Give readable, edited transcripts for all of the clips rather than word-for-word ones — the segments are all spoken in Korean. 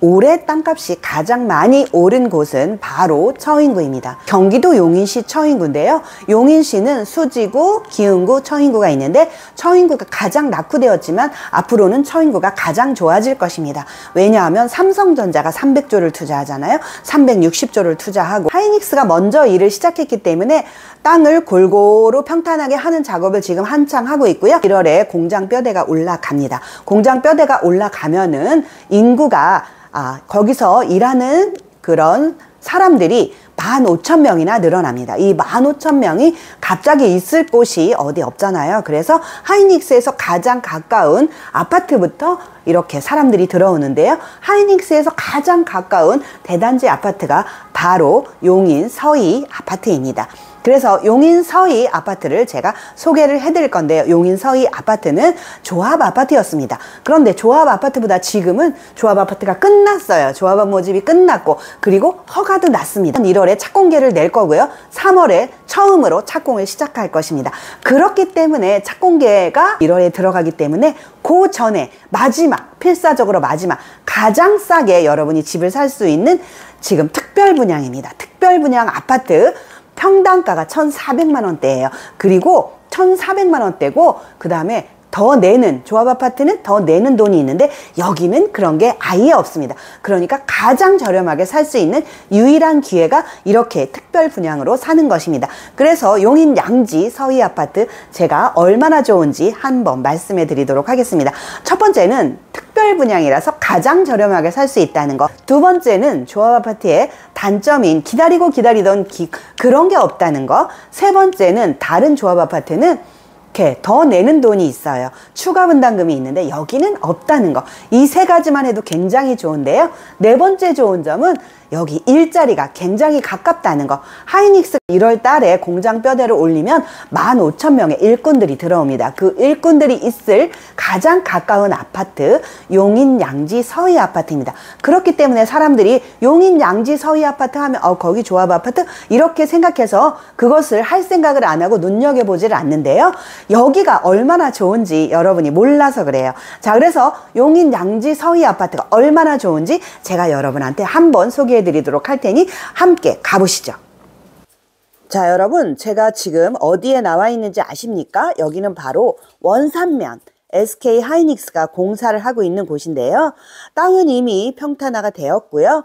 올해 땅값이 가장 많이 오른 곳은 바로 처인구입니다. 경기도 용인시 처인구인데요. 용인시는 수지구, 기흥구, 처인구가 있는데 처인구가 가장 낙후되었지만 앞으로는 처인구가 가장 좋아질 것입니다. 왜냐하면 삼성전자가 300조를 투자하잖아요. 360조를 투자하고 하이닉스가 먼저 일을 시작했기 때문에 땅을 골고루 평탄하게 하는 작업을 지금 한창 하고 있고요. 1월에 공장 뼈대가 올라갑니다. 공장 뼈대가 올라가면은 인구가 거기서 일하는 그런 사람들이 15,000명이나 늘어납니다. 이 15,000명이 갑자기 있을 곳이 어디 없잖아요. 그래서 하이닉스에서 가장 가까운 아파트부터 이렇게 사람들이 들어오는데요. 하이닉스에서 가장 가까운 대단지 아파트가 바로 용인 서희 아파트입니다. 그래서 용인 서희 아파트를 제가 소개를 해드릴 건데요. 용인 서희 아파트는 조합 아파트였습니다. 그런데 조합 아파트보다 지금은 조합 아파트가 끝났어요. 조합 모집이 끝났고 그리고 허가도 났습니다. 1월에 착공계를 낼 거고요. 3월에 처음으로 착공을 시작할 것입니다. 그렇기 때문에 착공계가 1월에 들어가기 때문에 그 전에 마지막, 필사적으로 마지막 가장 싸게 여러분이 집을 살 수 있는 지금 특별 분양입니다. 특별 분양 아파트 평당가가 1,400만 원대예요. 그리고 1,400만 원대고 그 다음에 더 내는, 조합 아파트는 더 내는 돈이 있는데 여기는 그런 게 아예 없습니다. 그러니까 가장 저렴하게 살 수 있는 유일한 기회가 이렇게 특별 분양으로 사는 것입니다. 그래서 용인 양지 서희 아파트 제가 얼마나 좋은지 한번 말씀해 드리도록 하겠습니다. 첫 번째는 특별 분양이라서 가장 저렴하게 살 수 있다는 거. 두 번째는 조합 아파트의 단점인 기다리던 그런 게 없다는 거. 세 번째는 다른 조합 아파트는 더 내는 돈이 있어요. 추가 분담금이 있는데 여기는 없다는 거. 이 세 가지만 해도 굉장히 좋은데요. 네 번째 좋은 점은 여기 일자리가 굉장히 가깝다는 거. 하이닉스 1월 달에 공장 뼈대를 올리면 15,000명의 일꾼들이 들어옵니다. 그 일꾼들이 있을 가장 가까운 아파트 용인 양지 서희 아파트입니다. 그렇기 때문에 사람들이 용인 양지 서희 아파트 하면 거기 조합 아파트 이렇게 생각해서 그것을 할 생각을 안 하고 눈여겨보지를 않는데요. 여기가 얼마나 좋은지 여러분이 몰라서 그래요. 자, 그래서 용인 양지 서희 아파트가 얼마나 좋은지 제가 여러분한테 한번 소개해드리도록 할 테니 함께 가보시죠. 자, 여러분, 제가 지금 어디에 나와 있는지 아십니까? 여기는 바로 원산면 SK 하이닉스가 공사를 하고 있는 곳인데요. 땅은 이미 평탄화가 되었고요.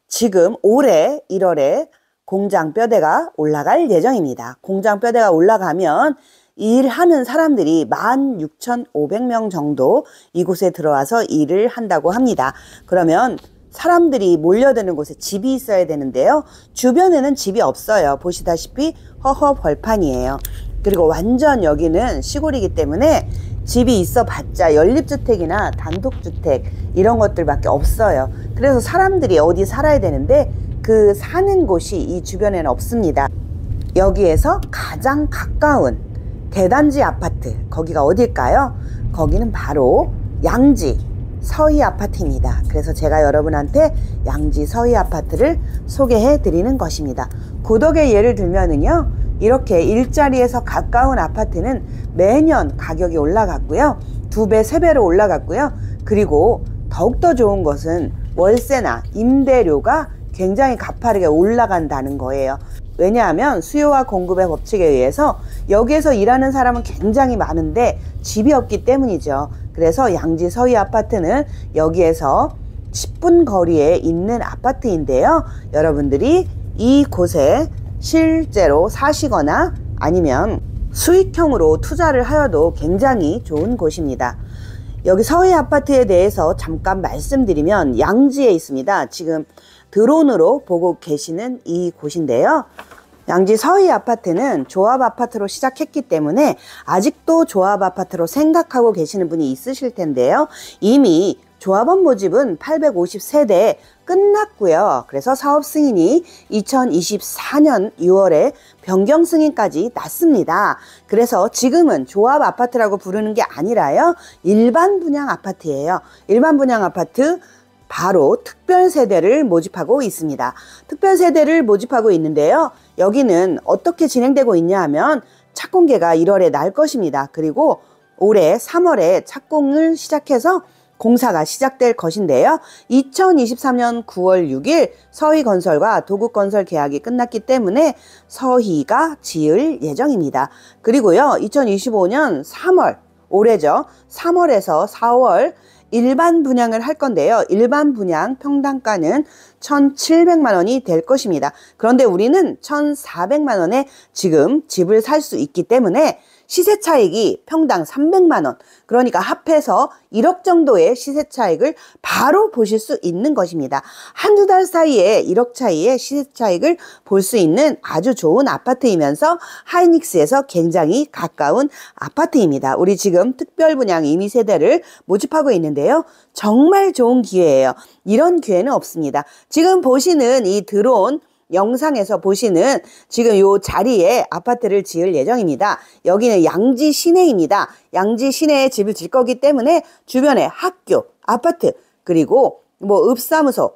지금 올해 1월에 공장 뼈대가 올라갈 예정입니다. 공장 뼈대가 올라가면 일하는 사람들이 16,500명 정도 이곳에 들어와서 일을 한다고 합니다. 그러면 사람들이 몰려드는 곳에 집이 있어야 되는데요. 주변에는 집이 없어요. 보시다시피 허허 벌판이에요. 그리고 완전 여기는 시골이기 때문에 집이 있어 봤자 연립주택이나 단독주택 이런 것들밖에 없어요. 그래서 사람들이 어디 살아야 되는데 그 사는 곳이 이 주변에는 없습니다. 여기에서 가장 가까운 대단지 아파트, 거기가 어딜까요? 거기는 바로 양지 서희 아파트입니다. 그래서 제가 여러분한테 양지 서희 아파트를 소개해 드리는 것입니다. 구덕의 예를 들면은요, 이렇게 일자리에서 가까운 아파트는 매년 가격이 올라갔고요. 2배, 3배로 올라갔고요. 그리고 더욱더 좋은 것은 월세나 임대료가 굉장히 가파르게 올라간다는 거예요. 왜냐하면 수요와 공급의 법칙에 의해서 여기에서 일하는 사람은 굉장히 많은데 집이 없기 때문이죠. 그래서 양지 서희 아파트는 여기에서 10분 거리에 있는 아파트인데요. 여러분들이 이곳에 실제로 사시거나 아니면 수익형으로 투자를 하여도 굉장히 좋은 곳입니다. 여기 서희 아파트에 대해서 잠깐 말씀드리면 양지에 있습니다. 지금 드론으로 보고 계시는 이 곳인데요. 양지 서희 아파트는 조합 아파트로 시작했기 때문에 아직도 조합 아파트로 생각하고 계시는 분이 있으실 텐데요. 이미 조합원 모집은 850세대 끝났고요. 그래서 사업 승인이 2024년 6월에 변경 승인까지 났습니다. 그래서 지금은 조합 아파트라고 부르는 게 아니라요, 일반 분양 아파트예요. 일반 분양 아파트 바로 특별 세대를 모집하고 있습니다. 특별 세대를 모집하고 있는데요. 여기는 어떻게 진행되고 있냐 하면 착공계가 1월에 날 것입니다. 그리고 올해 3월에 착공을 시작해서 공사가 시작될 것인데요. 2023년 9월 6일 서희건설과 도국건설 계약이 끝났기 때문에 서희가 지을 예정입니다. 그리고요, 2025년 3월, 올해죠. 3월에서 4월 일반 분양을 할 건데요. 일반 분양 평당가는 1,700만 원이 될 것입니다. 그런데 우리는 1,400만 원에 지금 집을 살 수 있기 때문에 시세 차익이 평당 300만 원, 그러니까 합해서 1억 정도의 시세 차익을 바로 보실 수 있는 것입니다. 한두 달 사이에 1억 차이의 시세 차익을 볼 수 있는 아주 좋은 아파트이면서 하이닉스에서 굉장히 가까운 아파트입니다. 우리 지금 특별분양 임의세대를 모집하고 있는데요. 정말 좋은 기회예요. 이런 기회는 없습니다. 지금 보시는 이 드론 영상에서 보시는 지금 요 자리에 아파트를 지을 예정입니다. 여기는 양지 시내입니다. 양지 시내에 집을 질 거기 때문에 주변에 학교, 아파트, 그리고 뭐 읍사무소,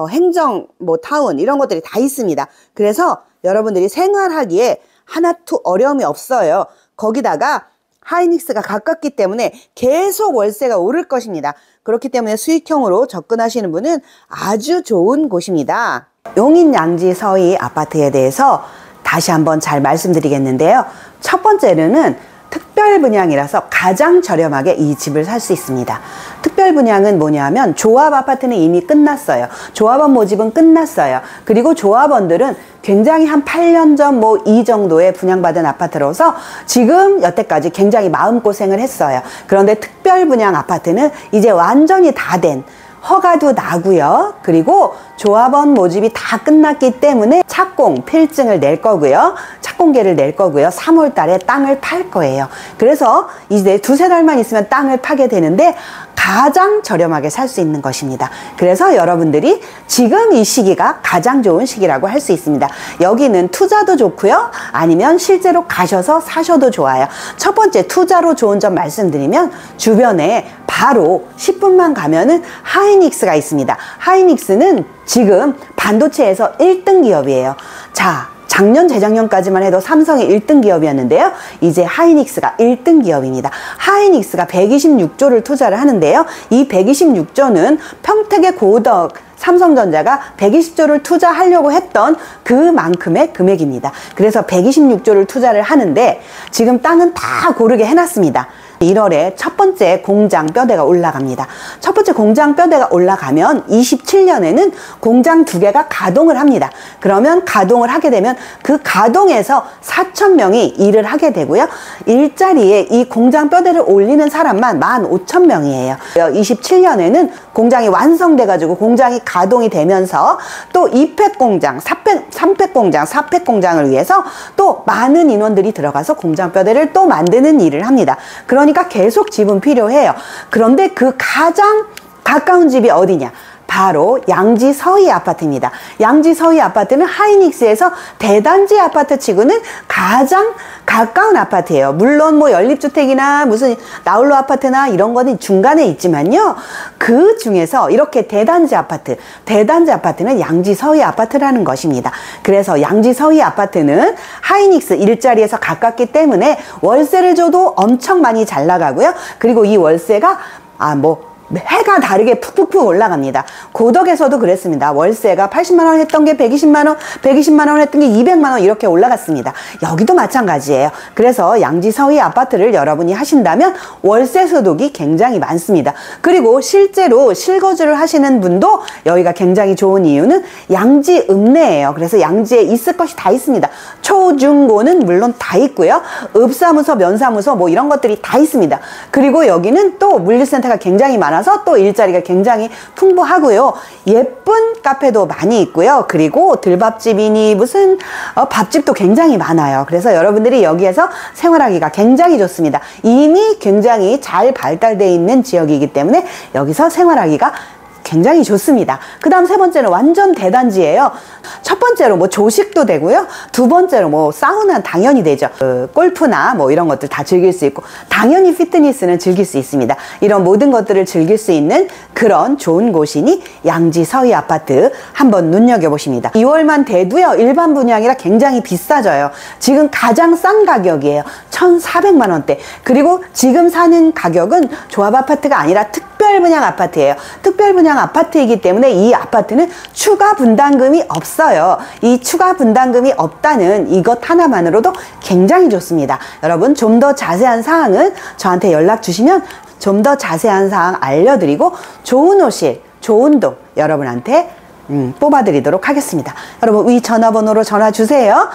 행정, 뭐 타운 이런 것들이 다 있습니다. 그래서 여러분들이 생활하기에 하나도 어려움이 없어요. 거기다가 하이닉스가 가깝기 때문에 계속 월세가 오를 것입니다. 그렇기 때문에 수익형으로 접근하시는 분은 아주 좋은 곳입니다. 용인 양지 서희 아파트에 대해서 다시 한번 잘 말씀드리겠는데요. 첫 번째로는 특별분양이라서 가장 저렴하게 이 집을 살 수 있습니다. 특별분양은 뭐냐면 조합 아파트는 이미 끝났어요. 조합원 모집은 끝났어요. 그리고 조합원들은 굉장히 한 8년 전 뭐 이 정도의 분양받은 아파트로서 지금 여태까지 굉장히 마음고생을 했어요. 그런데 특별분양 아파트는 이제 완전히 다 된, 허가도 나고요. 그리고 조합원 모집이 다 끝났기 때문에 착공 필증을 낼 거고요. 착공계를 낼 거고요. 3월 달에 땅을 팔 거예요. 그래서 이제 두세 달만 있으면 땅을 파게 되는데 가장 저렴하게 살 수 있는 것입니다. 그래서 여러분들이 지금 이 시기가 가장 좋은 시기라고 할 수 있습니다. 여기는 투자도 좋고요. 아니면 실제로 가셔서 사셔도 좋아요. 첫 번째 투자로 좋은 점 말씀드리면 주변에 바로 10분만 가면은 하이닉스가 있습니다. 하이닉스는 지금 반도체에서 1등 기업이에요. 자, 작년, 재작년까지만 해도 삼성이 1등 기업이었는데요. 이제 하이닉스가 1등 기업입니다. 하이닉스가 126조를 투자를 하는데요. 이 126조는 평택의 고덕 삼성전자가 120조를 투자하려고 했던 그만큼의 금액입니다. 그래서 126조를 투자를 하는데 지금 땅은 다 고르게 해놨습니다. 1월에 첫 번째 공장 뼈대가 올라갑니다. 첫 번째 공장 뼈대가 올라가면 27년에는 공장 2개가 가동을 합니다. 그러면 가동을 하게 되면 그 가동에서 4,000명이 일을 하게 되고요. 일자리에 이 공장 뼈대를 올리는 사람만 15,000명이에요. 27년에는 공장이 완성돼 가지고 공장이 가동이 되면서 또 2팩 공장, 3팩 공장, 4팩 공장을 위해서 또 많은 인원들이 들어가서 공장 뼈대를 또 만드는 일을 합니다. 그러니까 계속 집은 필요해요. 그런데 그 가장 가까운 집이 어디냐? 바로 양지 서희 아파트입니다. 양지 서희 아파트는 하이닉스에서 대단지 아파트 치고는 가장 가까운 아파트예요. 물론 뭐 연립주택이나 무슨 나홀로 아파트나 이런 거는 중간에 있지만요. 그 중에서 이렇게 대단지 아파트는 양지 서희 아파트라는 것입니다. 그래서 양지 서희 아파트는 하이닉스 일자리에서 가깝기 때문에 월세를 줘도 엄청 많이 잘 나가고요. 그리고 이 월세가 해가 다르게 푹푹푹 올라갑니다. 고덕에서도 그랬습니다. 월세가 80만 원 했던 게 120만 원, 120만 원 했던 게 200만 원 이렇게 올라갔습니다. 여기도 마찬가지예요. 그래서 양지 서희 아파트를 여러분이 하신다면 월세 소득이 굉장히 많습니다. 그리고 실제로 실거주를 하시는 분도 여기가 굉장히 좋은 이유는 양지 읍내예요. 그래서 양지에 있을 것이 다 있습니다. 초, 중, 고는 물론 다 있고요. 읍사무소, 면사무소 뭐 이런 것들이 다 있습니다. 그리고 여기는 또 물류센터가 굉장히 많아서 또 일자리가 굉장히 풍부하고요. 예쁜 카페도 많이 있고요. 그리고 들밥집이니 무슨 밥집도 굉장히 많아요. 그래서 여러분들이 여기에서 생활하기가 굉장히 좋습니다. 이미 굉장히 잘 발달되어 있는 지역이기 때문에 여기서 생활하기가 굉장히 좋습니다. 그 다음 세 번째는 완전 대단지예요. 첫 번째로 뭐 조식도 되고요. 두 번째로 뭐 사우나는 당연히 되죠. 골프나 뭐 이런 것들 다 즐길 수 있고 당연히 피트니스는 즐길 수 있습니다. 이런 모든 것들을 즐길 수 있는 그런 좋은 곳이니 양지 서희 아파트 한번 눈여겨보십니다. 2월만 돼도요. 일반 분양이라 굉장히 비싸져요. 지금 가장 싼 가격이에요. 1,400만 원대. 그리고 지금 사는 가격은 조합 아파트가 아니라 특별 분양 아파트예요. 특별 분양 아파트이기 때문에 이 아파트는 추가 분담금이 없어요. 이 추가 분담금이 없다는 이것 하나만으로도 굉장히 좋습니다. 여러분, 좀 더 자세한 사항은 저한테 연락 주시면 좀 더 자세한 사항 알려드리고 좋은 호실, 좋은 동 여러분한테 뽑아드리도록 하겠습니다. 여러분, 위 전화번호로 전화 주세요.